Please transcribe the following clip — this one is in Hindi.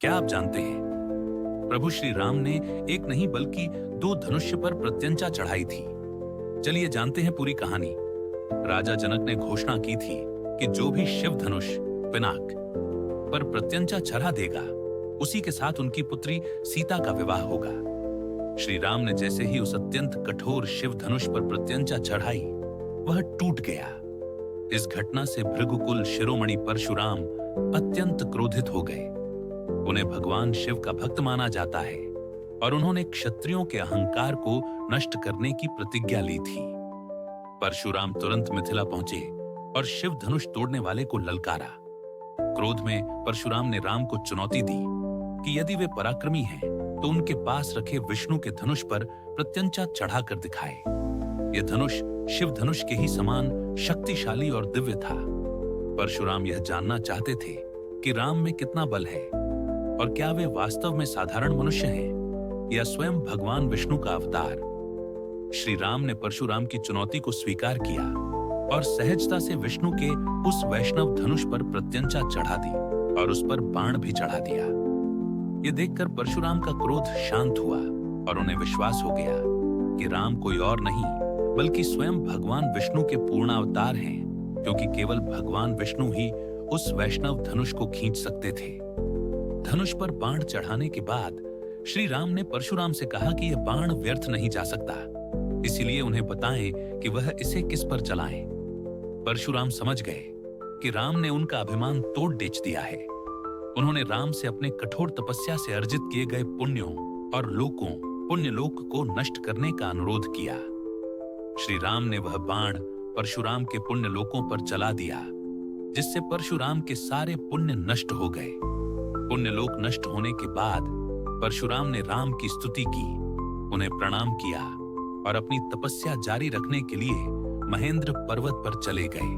क्या आप जानते हैं, प्रभु श्री राम ने एक नहीं बल्कि दो धनुष्य पर प्रत्यंचा चढ़ाई थी। चलिए जानते हैं पूरी कहानी। राजा जनक ने घोषणा की थी कि जो भी शिव धनुष पिनाक पर प्रत्यंचा चढ़ा देगा, उसी के साथ उनकी पुत्री सीता का विवाह होगा। श्री राम ने जैसे ही उस अत्यंत कठोर शिव धनुष पर प्रत्यंचा चढ़ाई, वह टूट गया। इस घटना से भृगुकुल शिरोमणि परशुराम अत्यंत क्रोधित हो गए। उन्हें भगवान शिव का भक्त माना जाता है और उन्होंने क्षत्रियों के अहंकार को नष्ट करने की प्रतिज्ञा ली थी। परशुराम तुरंत मिथिला पहुंचे और शिव धनुष तोड़ने वाले को ललकारा। क्रोध में परशुराम ने राम को चुनौती दी कि यदि वे पराक्रमी हैं तो उनके पास रखे विष्णु के धनुष पर प्रत्यंचा चढ़ाकर दिखाए। यह धनुष शिव धनुष के ही समान शक्तिशाली और दिव्य था। परशुराम यह जानना चाहते थे कि राम में कितना बल है और क्या वे वास्तव में साधारण मनुष्य हैं या स्वयं भगवान विष्णु का अवतार। श्री राम ने परशुराम की चुनौती को स्वीकार किया और सहजता से विष्णु के उस वैष्णव धनुष पर प्रत्यंचा चढ़ा दी और उस पर बाण भी चढ़ा दिया। यह देखकर परशुराम का क्रोध शांत हुआ और उन्हें विश्वास हो गया कि राम कोई और नहीं बल्कि स्वयं भगवान विष्णु के पूर्णावतार हैं, क्योंकि केवल भगवान विष्णु ही उस वैष्णव धनुष को खींच सकते थे। धनुष पर बाण चढ़ाने के बाद श्री राम ने परशुराम से कहा कि यह बाण व्यर्थ नहीं जा सकता, इसीलिए उन्हें बताएं कि वह इसे किस पर चलाएं। परशुराम समझ गए कि राम ने उनका अभिमान तोड़ बेच दिया है। उन्होंने राम से अपने कठोर तपस्या से अर्जित किए गए पुण्यों और पुण्यलोक को नष्ट करने का अनुरोध किया। श्री राम ने वह बाण परशुराम के पुण्यलोकों पर चला दिया, जिससे परशुराम के सारे पुण्य नष्ट हो गए। पुण्यलोक नष्ट होने के बाद परशुराम ने राम की स्तुति की, उन्हें प्रणाम किया और अपनी तपस्या जारी रखने के लिए महेंद्र पर्वत पर चले गए।